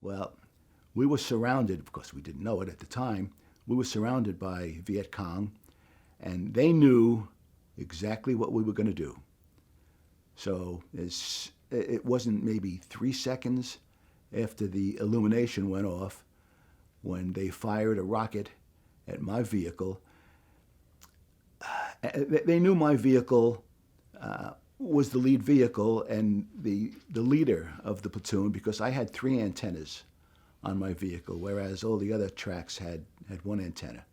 Well, we were surrounded, of course we didn't know it at the time, we were surrounded by Viet Cong, and they knew exactly what we were going to do. So it wasn't maybe 3 seconds after the illumination went off when they fired a rocket at my vehicle. They knew my vehicle was the lead vehicle and the leader of the platoon because I had 3 antennas on my vehicle, whereas all the other tracks had 1 antenna.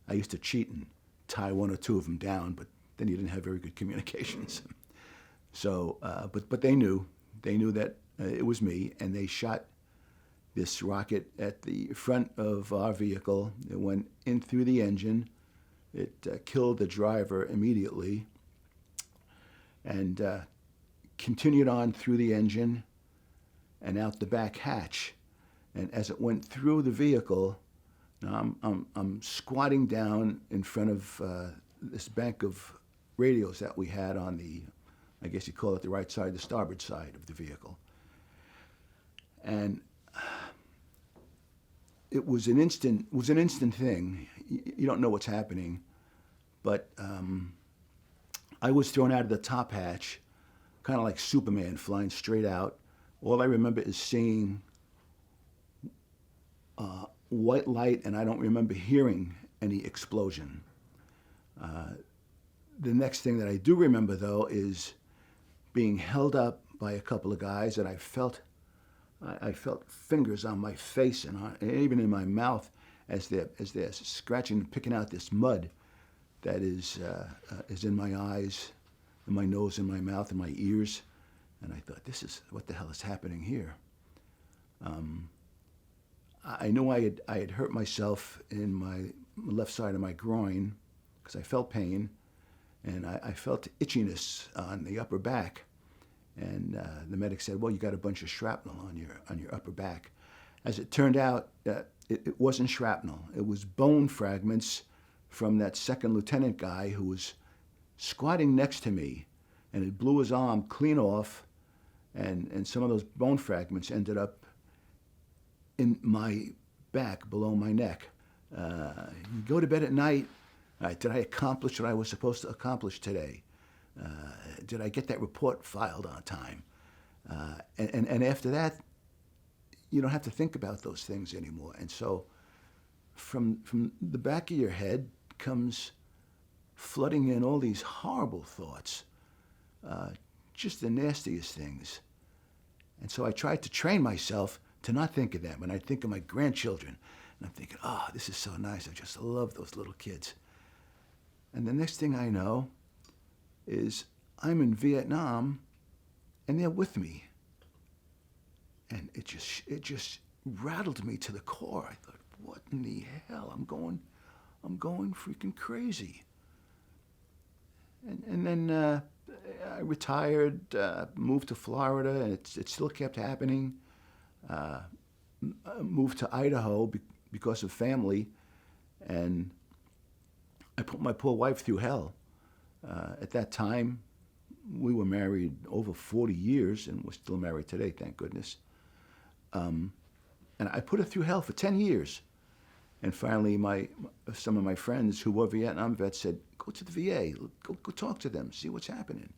I used to cheat and tie 1 or 2 of them down, but then you didn't have very good communications. So, but they knew that it was me, and they shot this rocket at the front of our vehicle. It went in through the engine. It killed the driver immediately, and continued on through the engine and out the back hatch. And as it went through the vehicle, now I'm squatting down in front of this bank of radios that we had on the, I guess you call it the right side, the starboard side of the vehicle. And it was an instant thing. You don't know what's happening, but I was thrown out of the top hatch, kind of like Superman flying straight out. All I remember is seeing white light, and I don't remember hearing any explosion. The next thing that I do remember, though, is being held up by a couple of guys, and I felt fingers on my face and even in my mouth as they're scratching and picking out this mud that is in my eyes, in my nose, in my mouth, in my ears. And I thought, what the hell is happening here? I knew I had hurt myself in my left side of my groin because I felt pain, and I felt itchiness on the upper back. And the medic said, "Well, you got a bunch of shrapnel on your upper back." As it turned out, it wasn't shrapnel. It was bone fragments from that second lieutenant guy who was squatting next to me, and it blew his arm clean off, and some of those bone fragments ended up in my back, below my neck. You go to bed at night. Did I accomplish what I was supposed to accomplish today? Did I get that report filed on time? And after that, you don't have to think about those things anymore. And so from the back of your head comes flooding in all these horrible thoughts, just the nastiest things. And so I tried to train myself to not think of them. And I think of my grandchildren, and I'm thinking, oh, this is so nice. I just love those little kids. And the next thing I know is I'm in Vietnam, and they're with me. And it just rattled me to the core. I thought, what in the hell? I'm going freaking crazy. And then I retired, moved to Florida, and it still kept happening. Moved to Idaho because of family, and I put my poor wife through hell. At that time, we were married over 40 years, and we're still married today, thank goodness. And I put her through hell for 10 years. And finally, some of my friends who were Vietnam vets said, go to the VA, go talk to them, see what's happening.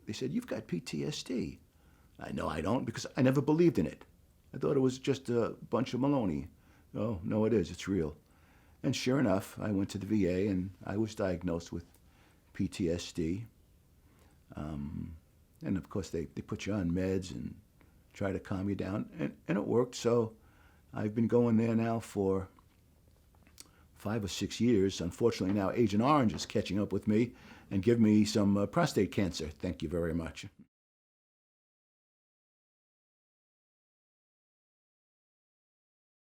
They said, you've got PTSD. I know I don't, because I never believed in it. I thought it was just a bunch of baloney. Oh, no, it is. It's real. And sure enough, I went to the VA, and I was diagnosed with PTSD. And of course, they put you on meds and try to calm you down, and it worked. So I've been going there now for 5 or 6 years. Unfortunately, now Agent Orange is catching up with me and giving me some prostate cancer. Thank you very much.